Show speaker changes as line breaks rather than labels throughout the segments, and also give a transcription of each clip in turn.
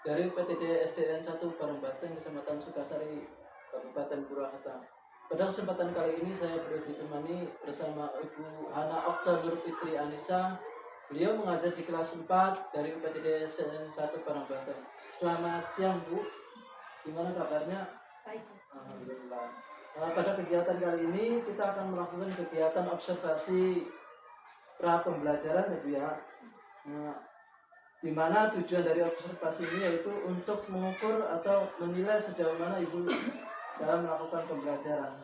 dari PTD SDN 1 Parangbateng, Kecamatan Sukasari, Kabupaten Purwakarta. Pada kesempatan kali ini saya ditemani bersama Ibu Hana Okta Nur Fitri Anissa. Beliau mengajar di kelas 4 dari PTD SDN 1 Parangbateng. Selamat siang Bu, gimana kabarnya?
Baik.
Alhamdulillah. Pada kegiatan kali ini kita akan melakukan kegiatan observasi pra pembelajaran ya Bu ya. Di mana tujuan dari observasi ini yaitu untuk mengukur atau menilai sejauh mana Ibu dalam melakukan pembelajaran.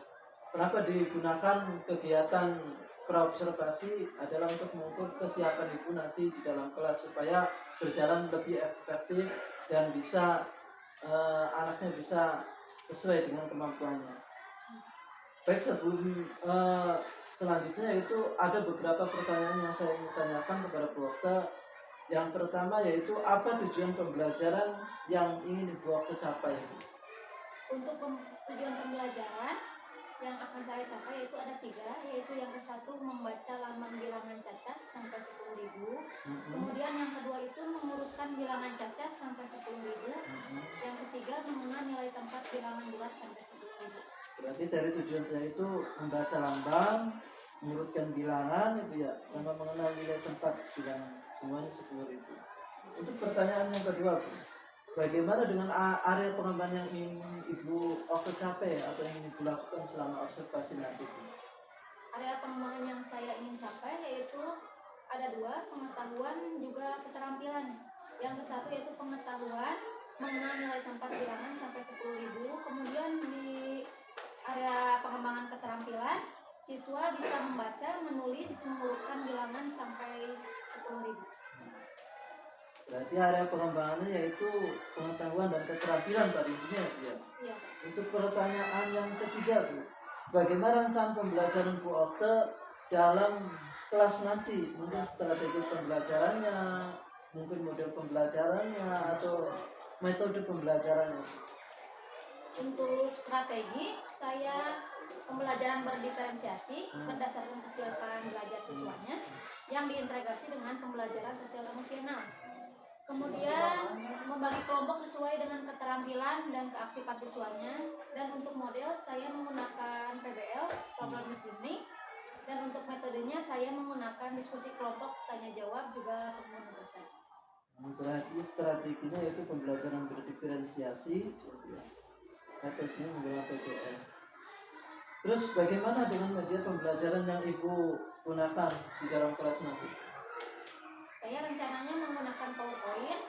Kenapa digunakan kegiatan pra observasi adalah untuk mengukur kesiapan Ibu nanti di dalam kelas supaya berjalan lebih efektif dan bisa anaknya bisa sesuai dengan kemampuannya. Baik, sebelum selanjutnya yaitu ada beberapa pertanyaan yang saya ingin tanyakan kepada Bu Okta. Yang pertama yaitu apa tujuan pembelajaran yang ingin Ibu Okta capai?
Untuk tujuan pembelajaran yang akan saya capai yaitu ada 3, yaitu yang ke-1 membaca lambang bilangan cacat sampai 10.000. Kemudian yang kedua itu mengurutkan bilangan cacat sampai 10.000. Yang ketiga mengenal nilai tempat bilangan bulat sampai 10.000.
Berarti dari tujuan saya itu membaca lambang, mengurutkan bilangan itu ya, sama mengenal nilai tempat bilangan, semuanya 10.000. Untuk pertanyaan yang kedua, Bu, bagaimana dengan area pengembangan yang ingin Ibu Okta capai atau yang ingin Ibu lakukan selama observasi nanti?
Area pengembangan yang saya ingin capai yaitu ada 2, pengetahuan juga keterampilan. Yang ke-1 yaitu pengetahuan mengenal nilai tempat bilangan sampai 10.000. Kemudian di area pengembangan keterampilan, siswa bisa membaca, menulis, mengurutkan bilangan sampai 10.000.
Berarti area pengembangannya yaitu pengetahuan dan keterampilan tadi ya?
Iya.
Untuk pertanyaan yang ketiga, Bu, bagaimana rencana pembelajaran Bu Okta dalam kelas nanti? Mungkin strategi pembelajarannya, mungkin model pembelajarannya, atau metode pembelajarannya?
Untuk strategi, saya pembelajaran berdiferensiasi berdasarkan kesiapan belajar siswanya yang diintegrasi dengan pembelajaran sosial emosional. Kemudian membagi kelompok sesuai dengan keterampilan dan keaktifan siswanya. Dan untuk model saya menggunakan PBL, problem based learning. Dan untuk metodenya saya menggunakan diskusi kelompok, tanya jawab, juga pertemuan dosen.
Berarti strateginya yaitu pembelajaran berdiferensiasi, metodenya menggunakan PBL. Terus bagaimana dengan media pembelajaran yang Ibu gunakan di dalam kelas nanti?
Saya rencananya menggunakan PowerPoint,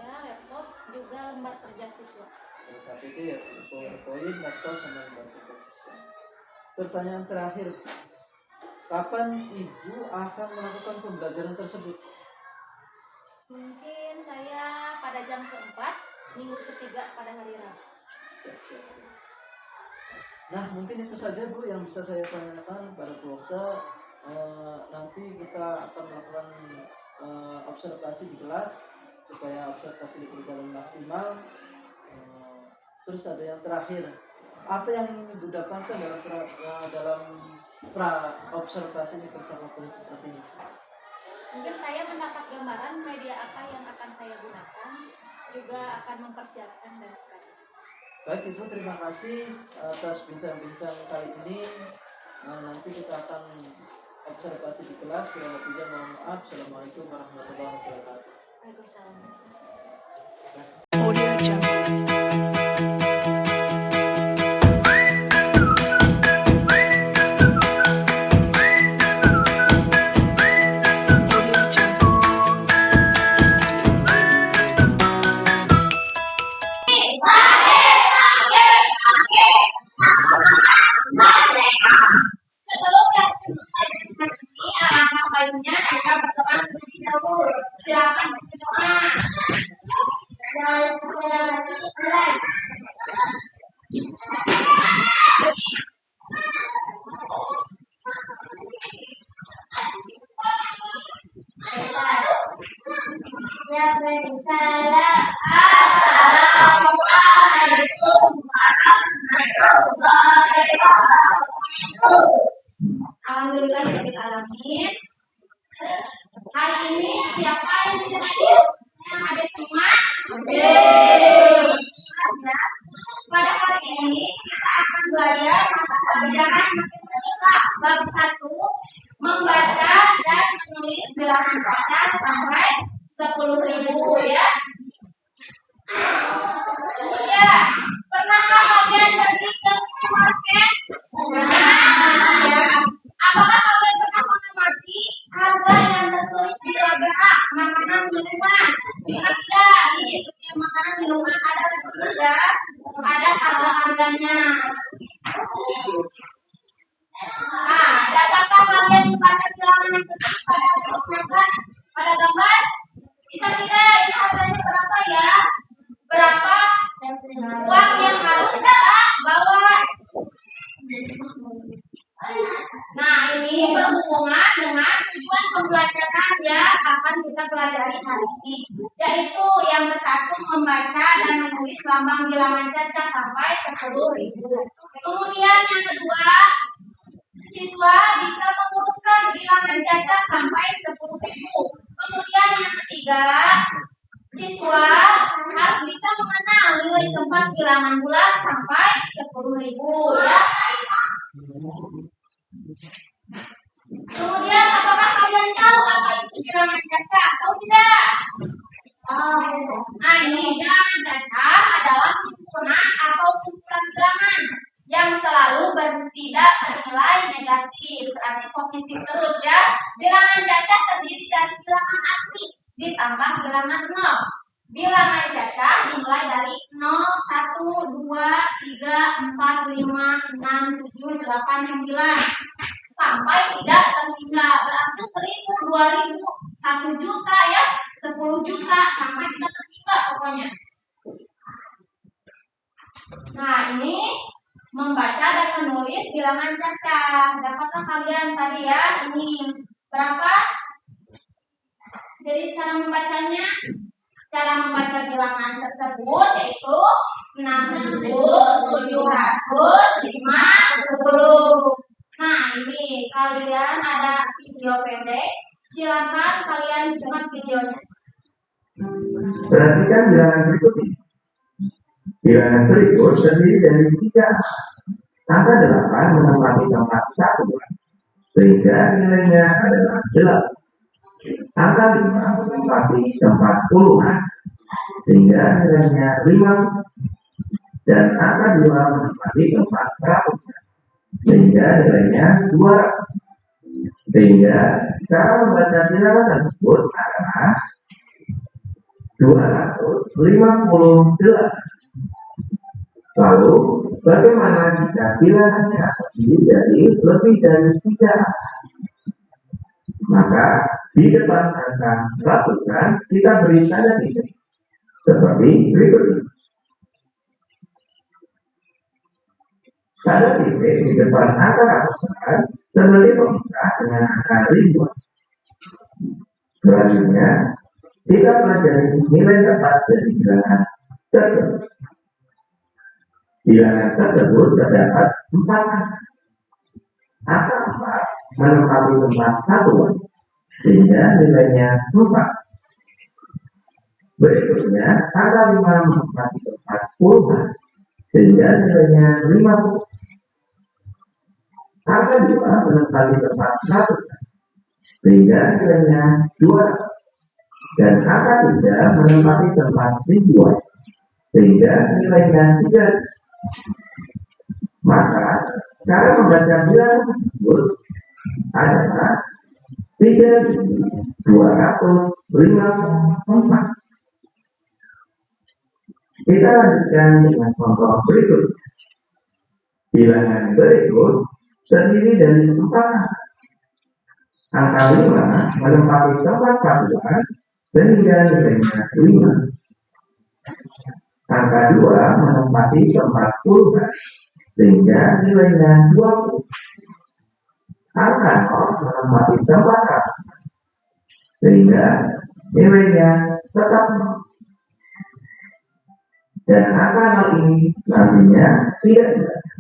ya, laptop, juga lembar kerja siswa.
KPT ya, PowerPoint, laptop, sama lembar kerja siswa. Pertanyaan terakhir, kapan Ibu akan melakukan pembelajaran tersebut?
Mungkin saya pada jam keempat, minggu ketiga pada hari Rabu.
Nah, mungkin itu saja Bu yang bisa saya tanyakan pada Bu Okta. Nanti kita akan melakukan observasi di kelas supaya observasi berjalan maksimal. Terus ada yang terakhir, apa yang ingin Ibu dapatkan dalam pra observasi ini bersama seperti ini?
Mungkin saya mendapat gambaran media apa yang akan saya gunakan, juga akan mempersiapkan dari sekarang.
Baik Ibu, terima kasih atas bincang-bincang kali ini. Nanti kita akan observasi di kelas. Kurang lebihnya mohon maaf. Assalamualaikum warahmatullahi wabarakatuh.
Waalaikumsalam.
Audio Jungle.
Silakan berdoa. Assalamualaikum warahmatullahi wabarakatuh. Alhamdulillahirobbilalamin. Hari ini siapa yang tidak hadir? Yang ada semua. Pada hari ini kita akan belajar mata pelajaran matematika bab 1 membaca dan menulis bilangan kata sampai 10.000 ya. Ya, pernahkah kalian pergi ke supermarket? Ya. Apakah kalian pernah mengamati harga yang tertulis di gerak makanan minuman? Tidak, di setiap makanan minuman ada tidak? Ada harga-harganya. Dapatkah kalian membaca bilangan yang tertulis pada gambar? Bisa tidak? Ini harganya berapa ya? Berapa uang yang harus kita bawa? Nah, ini berhubungan dengan tujuan pembelajaran yang akan kita pelajari hari ini, yaitu yang ke-1 membaca dan menulis lambang bilangan cacah sampai 10.000. Kemudian yang kedua, siswa bisa mengurutkan bilangan cacah sampai 10.000. Kemudian yang ketiga, siswa harus bisa mengenal nilai tempat bilangan bulat sampai 10.000 ya. Kemudian apakah kalian tahu apa itu bilangan cacah atau tidak? Nah, ini bilangan cacah adalah himpunan atau kumpulan bilangan yang selalu tidak bernilai negatif, berarti positif terus ya. Bilangan cacah terdiri dari bilangan asli ditambah bilangan 0. Bilangan cacah dimulai dari 0, 1, 2, 3, 4, 5, 6, 7, 8, 9 sampai tidak tertinggal, berarti 1.000, 2.000, 1 juta ya, 10 juta sampai tidak tertinggal pokoknya. Nah, ini membaca dan menulis bilangan cacah. Dapatkah kalian tadi ya, ini berapa? Jadi cara membacanya, cara membaca bilangan tersebut yaitu 6.750. Nah, ini kalian ada video pendek. Silakan kalian simak videonya.
Perhatikan bilangan berikut ini. Bilangan berikut terdiri dari 3 angka 8 menempati tempat 1 sehingga nilainya adalah 8. Angka 5 menempati tempat puluhan sehingga nilainya 5. Dan angka 2 menempati tempat 100 sehingga nilainya 200. Sehingga cara membaca bilangan tersebut adalah 258. Lalu, bagaimana jika bilangannya terdiri dari lebih dari 3? Maka di depan angka ratusan kita beri tanda titik seperti berikut ini. Tanda titik di depan angka ratusan seperti pemisah dengan angka ribuan. Selanjutnya, kita pelajari nilai tepat dari bilangan tersebut. Bilangan tersebut terdapat 4 angka. Angka 4 menempati tempat 1 sehingga nilainya 4. Berikutnya, angka 5 menempati tempat puluhan sehingga nilainya 50. Angka 2 menempati tempat 1 sehingga nilainya 200. Dan angka 3 menempati tempat ribuan sehingga nilainya 300. Maka cara membaca bilangan tersebut adalah 3.254. Kita lanjutkan dengan contoh berikut. Bilangan berikut terdiri dari 4 angka. Angka 5 menempati tempat satuan sehingga nilainya 5. Angka 2 menempati tempat puluhan sehingga nilainya 20. Angka 0 menempati tempat satuan sehingga nilainya tetap 0. Dan angka 0 ini nantinya tidak dibaca.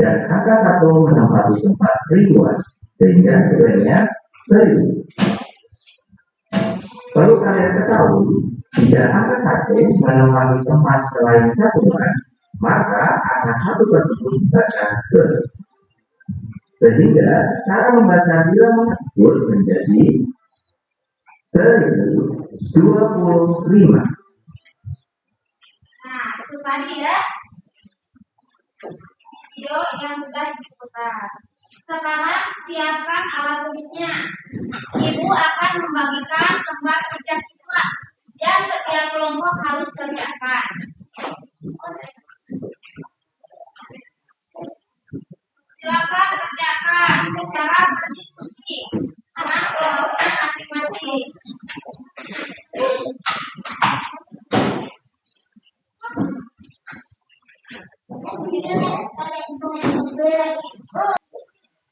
Dan angka 1 menempati tempat ribuan sehingga nilainya 1000. Perlu kalian ketahui Jika AKKT menempati tempat selain satuan, maka AKK tersebut dibaca ke. Sehingga cara membaca bilangan tersebut menjadi 1025.
Nah, itu tadi ya video yang sudah diputar. Sekarang siapkan alat tulisnya. Ibu akan membagikan lembar kerja siswa yang setiap kelompok harus kerjakan. Silakan kerjakan secara berdiskusi dengan kelompoknya masing-masing.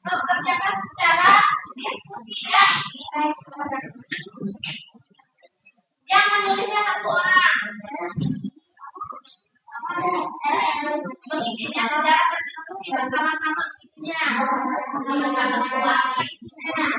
Kerjakan secara diskusi ya. Yang menulisnya satu orang. Mengisinya secara berdiskusi bersama-sama isinya. Sama-sama apa isinya.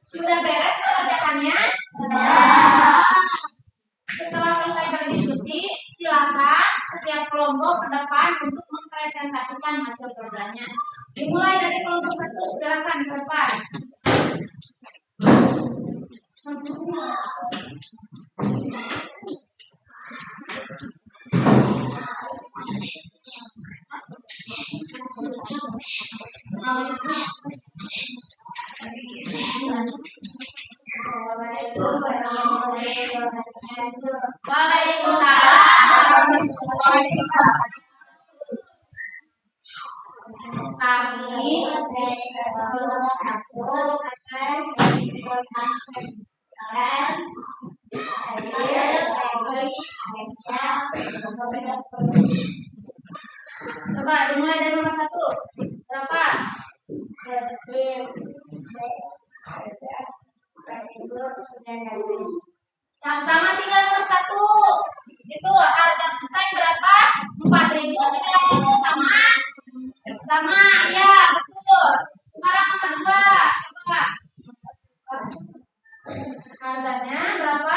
Sudah beres mengerjakannya? Setelah selesai berdiskusi, silakan setiap kelompok ke depan untuk mempresentasikan hasil kerjanya. Dimulai dari kelompok 1, silakan ke depan. Waalaikumsalam. Kami kelompok 1 akan menginformasikan hasil dari kerja Coba dimulai dari nomor 1. Berapa? Sama-sama tinggal nomor 1. Itu harga kita yang berapa? 4.900 sama? Sama, ya betul. Sekarang nomor 2. Coba. Harganya berapa?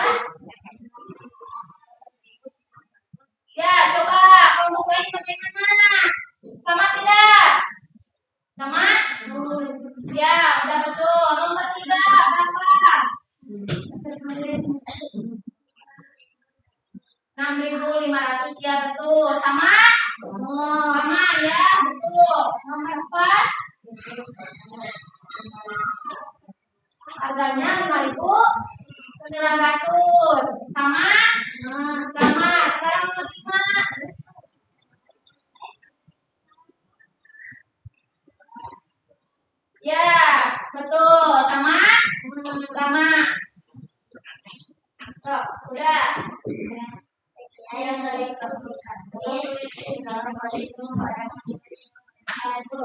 Ya, coba kelompok lain bagaimana? Sama tidak? Sama? Ya, udah betul. Nomor 3 berapa? 6.500, ya betul. Sama? Sama, ya betul. Nomor 4 harganya 5.900. Sama? Sama. Sekarang nomor 5. Ya, betul. Sama? Sama. Tuh, udah.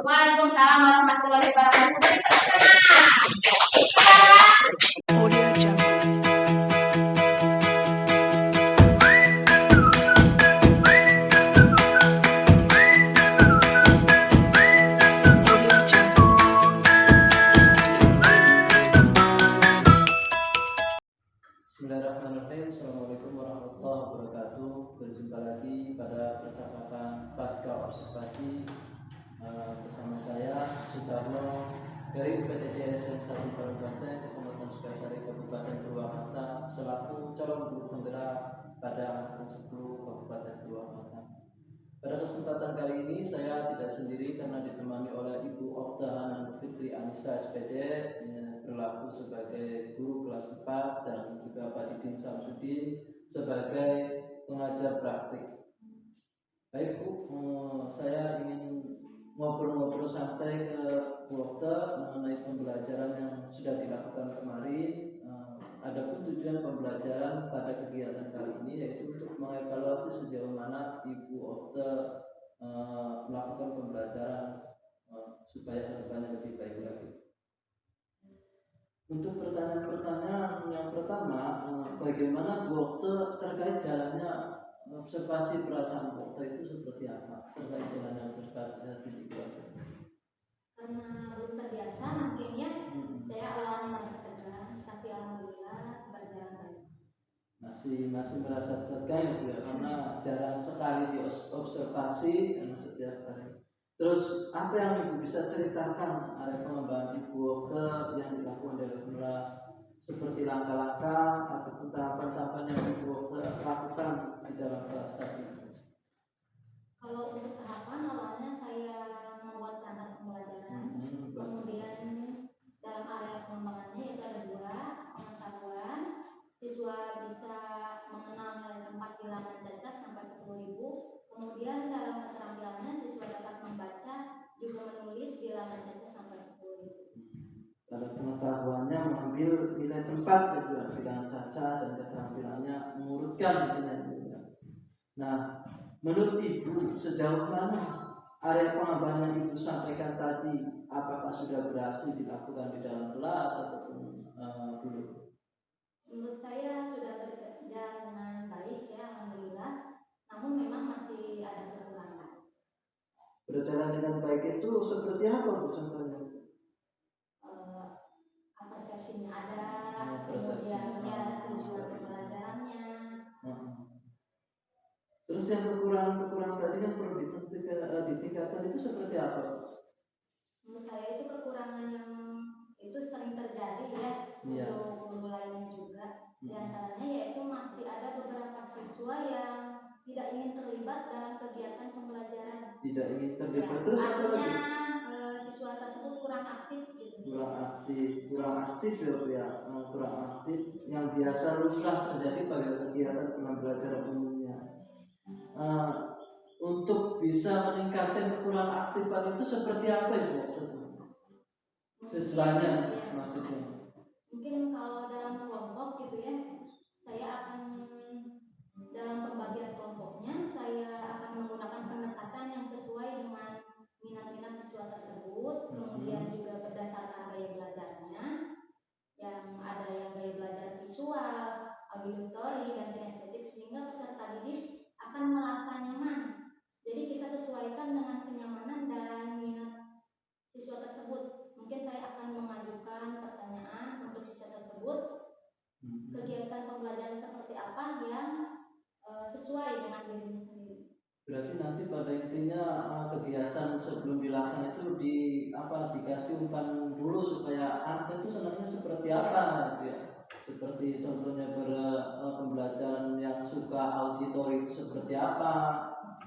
Waalaikumsalam warahmatullahi wabarakatuh.
Audio Jungle. Audio Jungle.
Bismillahirrahmanirrahim. Assalamualaikum warahmatullahi wabarakatuh. Berjumpa lagi pada percakapan pasca observasi bersama saya Sutarno dari UPTJSN 1 Kabupaten Kecamatan Sukasari Kabupaten Purwakarta selaku calon guru penggerak pada angkatan 10 Kabupaten Purwakarta. Pada kesempatan kali ini saya tidak sendiri karena ditemani oleh Ibu Okta Hanan Fitri Anissa SPD berlaku sebagai guru kelas 4 dan juga Pak Didin Samsudin sebagai pengajar praktik. Baik Bu, saya ingin ngobrol-ngobrol santai ke Bu Okta mengenai pembelajaran yang sudah dilakukan kemarin. Adapun tujuan pembelajaran pada kegiatan kali ini yaitu untuk mengevaluasi sejauh mana Ibu Okta melakukan pembelajaran supaya kedepannya lebih baik lagi. Untuk pertanyaan-pertanyaan yang pertama, bagaimana Bu Okta terkait jalannya observasi perasaan Bu Okta itu seperti apa? Terkait jalannya observasi di keluarga.
Karena belum terbiasa mungkin ya, saya awalnya merasa tegang, tapi alhamdulillah berjalan baik.
Masih merasa tegang ya, karena jarang sekali diobservasi dan setiap hari. Terus apa yang Ibu bisa ceritakan ada pengembangan Ibu Okta yang dilakukan dari kelas, seperti langkah-langkah ataupun tahapan-tahapan yang Ibu Okta lakukan di dalam kelas tadi?
Kalau untuk tahapan awalnya saya membuat perangkat pembelajaran, kemudian dalam area pengembangannya yaitu ada 2 pengetahuan, siswa bisa mengenal nilai tempat bilangan cacat sampai 10.000. Kemudian dalam keterampilannya siswa dapat membaca juga menulis bilangan cacat sampai 10.000.
Pada pengetahuannya mengambil nilai tempat bilangan cacat dan keterampilannya mengurutkan nilai-nilai. Nah, menurut Ibu sejauh mana area pengembangan yang Ibu sampaikan tadi, apakah sudah berhasil dilakukan di dalam kelas ataupun belum?
Menurut saya sudah berjalan dengan baik ya, alhamdulillah. Namun memang masih ada kekurangan.
Berjalan dengan baik itu seperti apa Bu contohnya?
Persepsinya ada,
Persepsi.
kemudian ya tujuan pembelajarannya.
Terus yang kekurangan tadi yang perlu ditingkatkan itu seperti apa?
Menurut saya itu kekurangan yang itu sering terjadi ya,
Iya.
untuk guru lainnya juga. Di antaranya yaitu masih ada beberapa siswa yang tidak ingin terlibat dalam kegiatan pembelajaran.
Tidak ingin terlibat.
Ya,
Terus apa
artinya
lagi?
siswa tersebut kurang aktif gitu.
Kurang aktif ya, kurang aktif yang biasa lumrah terjadi pada kegiatan pembelajaran umumnya. Untuk bisa meningkatkan kekurangan aktifan itu seperti apa itu? Siswanya maksudnya.
Mungkin kalau dalam kelompok gitu ya, saya akan dalam pembagian kelompoknya saya akan menggunakan pendekatan yang sesuai disesuaikan dengan kenyamanan dan minat siswa tersebut. Mungkin saya akan mengajukan pertanyaan untuk siswa tersebut, kegiatan pembelajaran seperti apa yang sesuai dengan dirinya sendiri.
Berarti nanti pada intinya kegiatan sebelum dilaksanakan itu dikasih umpan dulu supaya anak itu senangnya seperti apa gitu ya. Seperti contohnya pembelajaran yang suka auditori itu seperti apa,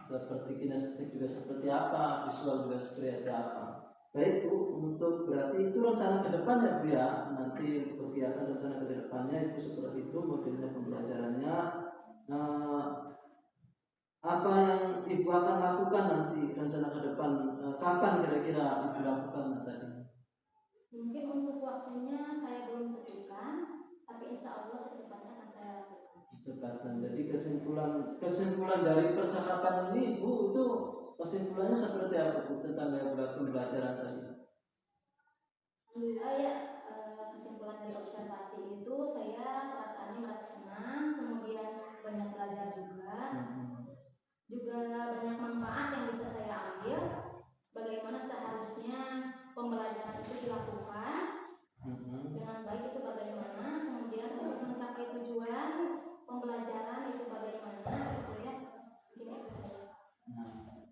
seperti kinestetik juga seperti apa, visual juga seperti apa. Baik Bu, untuk berarti itu rencana ke depan ya Bu ya. Nanti kegiatan rencana ke depannya itu seperti itu modelnya pembelajarannya. Apa yang Ibu akan lakukan nanti rencana ke depan, kapan kira-kira Ibu lakukan tadi?
Mungkin untuk waktunya saya belum tentukan, tapi insya Allah secepatnya akan saya lakukan.
Secepatnya. Jadi kesimpulan dari percakapan ini Bu, itu kesimpulannya seperti apa Bu tentang gaya pembelajaran tadi?
Alhamdulillah ya, kesimpulan dari observasi itu saya perasaannya merasa senang, kemudian banyak belajar juga banyak manfaat yang bisa saya ambil, bagaimana seharusnya pembelajaran itu dilakukan dengan baik itu bagaimana, kemudian untuk mencapai tujuan pembelajaran itu bagaimana, gitu ya. Mungkin itu saja.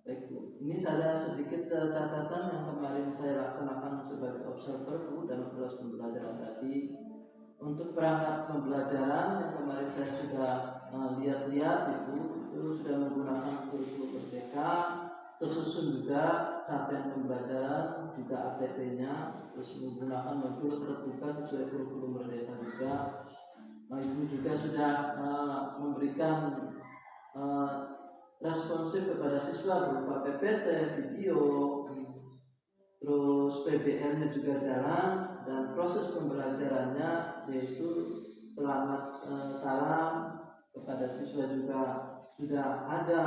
Baik Bu, ini ada sedikit catatan yang kemarin saya laksanakan sebagai observer Bu dalam kelas pembelajaran tadi. Untuk perangkat pembelajaran yang kemarin saya sudah lihat-lihat itu sudah menggunakan kurikulum Merdeka, tersusun juga capaian pembelajaran, juga ATP-nya, terus menggunakan modul terbuka sesuai kurikulum Merdeka juga. Ibu juga sudah memberikan responsif kepada siswa berupa PPT, video, terus PBL-nya juga jalan, dan proses pembelajarannya yaitu selamat salam kepada siswa juga sudah ada,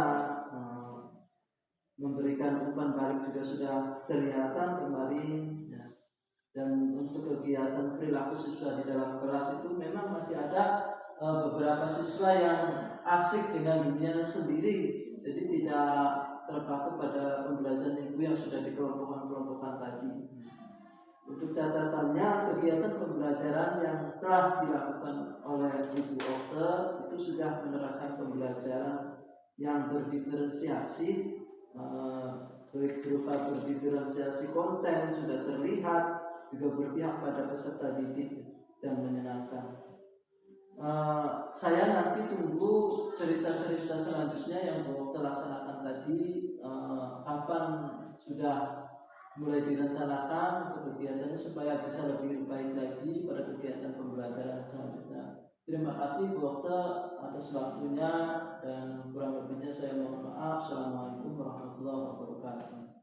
memberikan umpan balik juga sudah kelihatan kemarin ya. Dan untuk kegiatan perilaku siswa di dalam kelas itu memang masih ada beberapa siswa yang asik dengan dunia sendiri, jadi tidak terpaku pada pembelajaran ibu yang sudah dikelompokkan tadi. Untuk catatannya, kegiatan pembelajaran yang telah dilakukan oleh Ibu Okta itu sudah menerapkan pembelajaran yang berdiferensiasi, berupa berdiferensiasi konten sudah terlihat, juga berpihak pada peserta didik dan menyenangkan. Saya nanti tunggu cerita-cerita selanjutnya yang Bu Okta laksanakan tadi, kapan sudah mulai direncanakan untuk kegiatannya supaya bisa lebih baik lagi pada kegiatan pembelajaran selanjutnya. Terima kasih Bu Okta atas waktunya, dan kurang lebihnya saya mohon maaf. Assalamualaikum warahmatullahi wabarakatuh.